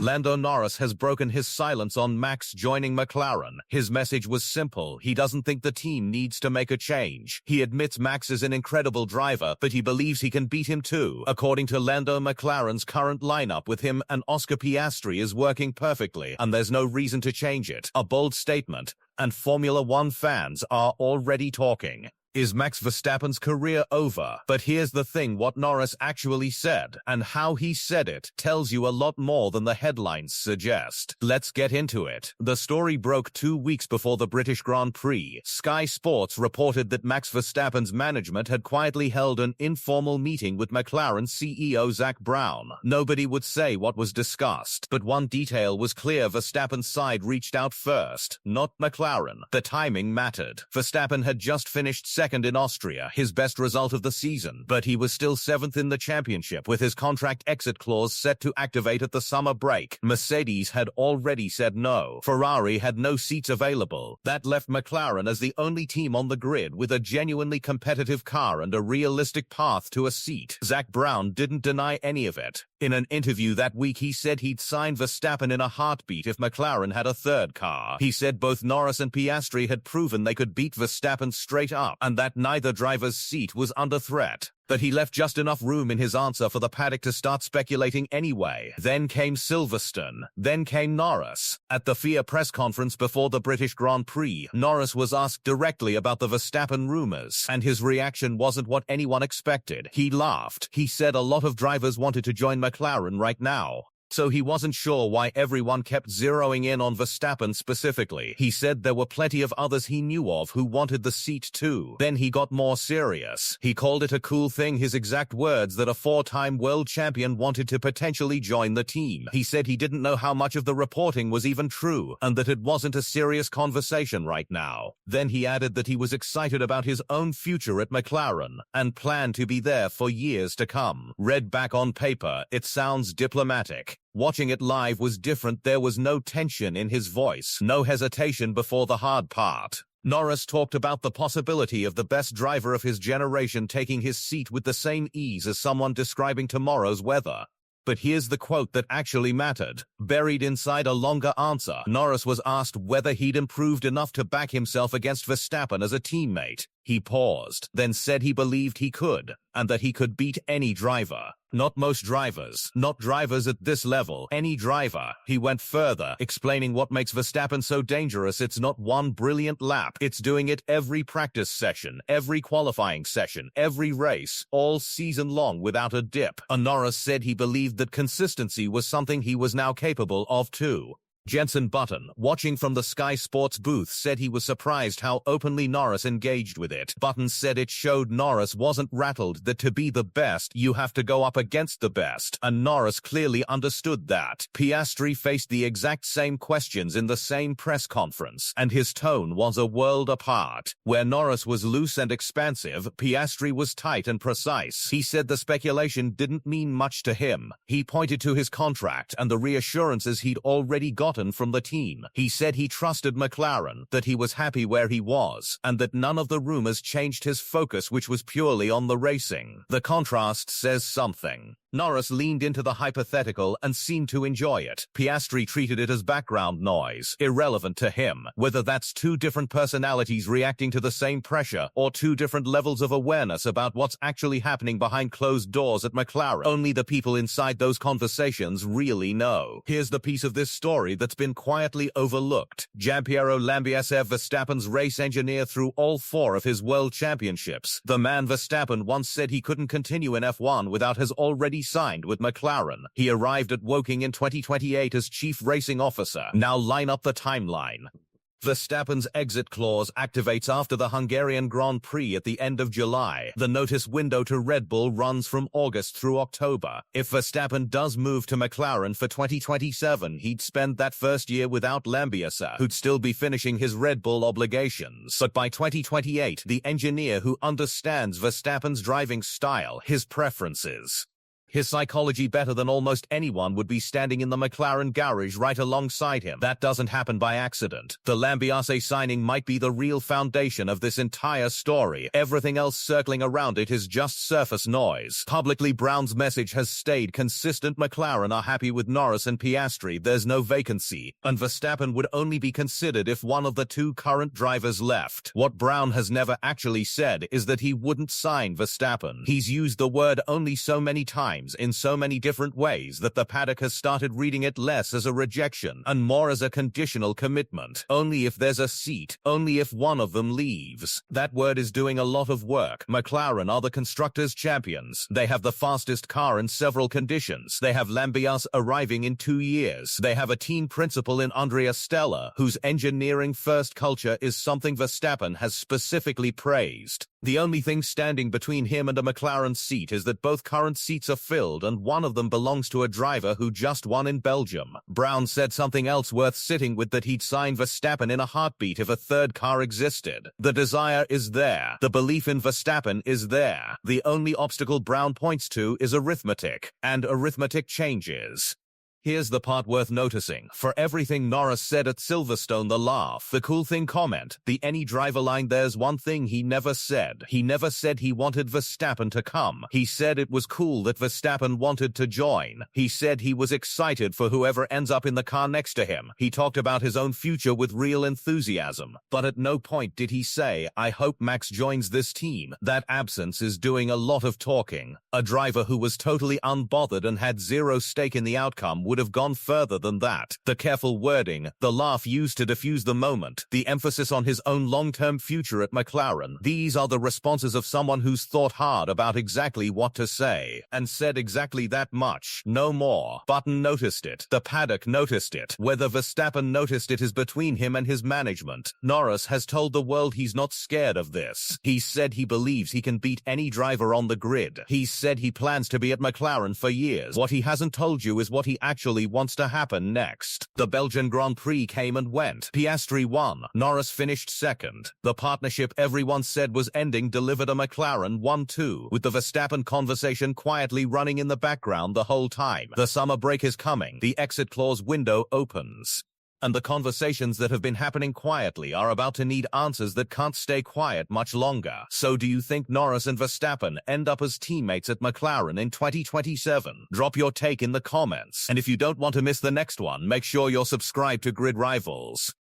Lando Norris has broken his silence on Max joining McLaren. His message was simple: he doesn't think the team needs to make a change. He admits Max is an incredible driver, but he believes he can beat him too. According to Lando, McLaren's current lineup with him and Oscar Piastri is working perfectly, and there's no reason to change it. A bold statement, and Formula One fans are already talking. Is Max Verstappen's career over? But here's the thing: what Norris actually said, and how he said it, tells you a lot more than the headlines suggest. Let's get into it. The story broke 2 weeks before the British Grand Prix. Sky Sports reported that Max Verstappen's management had quietly held an informal meeting with McLaren CEO Zak Brown. Nobody would say what was discussed, but one detail was clear: Verstappen's side reached out first, not McLaren. The timing mattered. Verstappen had just finished second in Austria, his best result of the season, but he was still 7th in the championship, with his contract exit clause set to activate at the summer break. Mercedes had already said no. Ferrari had no seats available. That left McLaren as the only team on the grid with a genuinely competitive car and a realistic path to a seat. Zak Brown didn't deny any of it. In an interview that week, he said he'd sign Verstappen in a heartbeat if McLaren had a third car. He said both Norris and Piastri had proven they could beat Verstappen straight up, and that neither driver's seat was under threat. But he left just enough room in his answer for the paddock to start speculating anyway. Then came Silverstone. Then came Norris. At the FIA press conference before the British Grand Prix, Norris was asked directly about the Verstappen rumors, and his reaction wasn't what anyone expected. He laughed. He said a lot of drivers wanted to join McLaren right now, so he wasn't sure why everyone kept zeroing in on Verstappen specifically. He said there were plenty of others he knew of who wanted the seat too. Then he got more serious. He called it a cool thing, his exact words, that a 4-time world champion wanted to potentially join the team. He said he didn't know how much of the reporting was even true, and that it wasn't a serious conversation right now. Then he added that he was excited about his own future at McLaren, and planned to be there for years to come. Read back on paper, it sounds diplomatic. Watching it live was different. There was no tension in his voice, no hesitation before the hard part. Norris talked about the possibility of the best driver of his generation taking his seat with the same ease as someone describing tomorrow's weather. But here's the quote that actually mattered. Buried inside a longer answer, Norris was asked whether he'd improved enough to back himself against Verstappen as a teammate. He paused, then said he believed he could, and that he could beat any driver. Not most drivers, not drivers at this level, any driver. He went further, explaining what makes Verstappen so dangerous. It's not one brilliant lap. It's doing it every practice session, every qualifying session, every race, all season long without a dip. And Norris said he believed that consistency was something he was now capable of too. Jenson Button, watching from the Sky Sports booth, said he was surprised how openly Norris engaged with it. Button said it showed Norris wasn't rattled, that to be the best, you have to go up against the best, and Norris clearly understood that. Piastri faced the exact same questions in the same press conference, and his tone was a world apart. Where Norris was loose and expansive, Piastri was tight and precise. He said the speculation didn't mean much to him. He pointed to his contract and the reassurances he'd already gotten from the team. He said he trusted McLaren, that he was happy where he was, and that none of the rumors changed his focus, which was purely on the racing. The contrast says something. Norris leaned into the hypothetical and seemed to enjoy it. Piastri treated it as background noise, irrelevant to him. Whether that's two different personalities reacting to the same pressure, or two different levels of awareness about what's actually happening behind closed doors at McLaren, only the people inside those conversations really know. Here's the piece of this story that's been quietly overlooked. Giampiero Lambiase, Verstappen's race engineer through all 4 of his world championships. The man Verstappen once said he couldn't continue in F1 without has already signed with McLaren. He arrived at Woking in 2028 as chief racing officer. Now line up the timeline. Verstappen's exit clause activates after the Hungarian Grand Prix at the end of July. The notice window to Red Bull runs from August through October. If Verstappen does move to McLaren for 2027, he'd spend that first year without Lambiase, who'd still be finishing his Red Bull obligations. But by 2028, the engineer who understands Verstappen's driving style, his preferences, His psychology better than almost anyone would be standing in the McLaren garage right alongside him. That doesn't happen by accident. The Lambiase signing might be the real foundation of this entire story. Everything else circling around it is just surface noise. Publicly, Brown's message has stayed consistent. McLaren are happy with Norris and Piastri. There's no vacancy, and Verstappen would only be considered if one of the two current drivers left. What Brown has never actually said is that he wouldn't sign Verstappen. He's used the word only so many times in so many different ways that the paddock has started reading it less as a rejection and more as a conditional commitment. Only if there's a seat, only if one of them leaves. That word is doing a lot of work. McLaren are the constructors' champions. They have the fastest car in several conditions. They have Lambiase arriving in 2 years. They have a team principal in Andrea Stella, whose engineering-first culture is something Verstappen has specifically praised. The only thing standing between him and a McLaren seat is that both current seats are filled and one of them belongs to a driver who just won in Belgium. Brown said something else worth sitting with, that he'd sign Verstappen in a heartbeat if a third car existed. The desire is there. The belief in Verstappen is there. The only obstacle Brown points to is arithmetic, and arithmetic changes. Here's the part worth noticing. For everything Norris said at Silverstone, the laugh, the cool thing comment, the any driver line, there's one thing he never said. He never said he wanted Verstappen to come. He said it was cool that Verstappen wanted to join. He said he was excited for whoever ends up in the car next to him. He talked about his own future with real enthusiasm. But at no point did he say, I hope Max joins this team. That absence is doing a lot of talking. A driver who was totally unbothered and had zero stake in the outcome would have gone further than that. The careful wording, the laugh used to diffuse the moment, the emphasis on his own long-term future at McLaren, these are the responses of someone who's thought hard about exactly what to say, and said exactly that much, no more. Button noticed it. The paddock noticed it. Whether Verstappen noticed it is between him and his management. Norris has told the world he's not scared of this. He said he believes he can beat any driver on the grid. He said he plans to be at McLaren for years. What he hasn't told you is what he actually wants to happen next. The Belgian Grand Prix came and went. Piastri won. Norris finished second. The partnership everyone said was ending delivered a McLaren 1-2, with the Verstappen conversation quietly running in the background the whole time. The summer break is coming. The exit clause window opens. And the conversations that have been happening quietly are about to need answers that can't stay quiet much longer. So do you think Norris and Verstappen end up as teammates at McLaren in 2027? Drop your take in the comments. And if you don't want to miss the next one, make sure you're subscribed to Grid Rivals.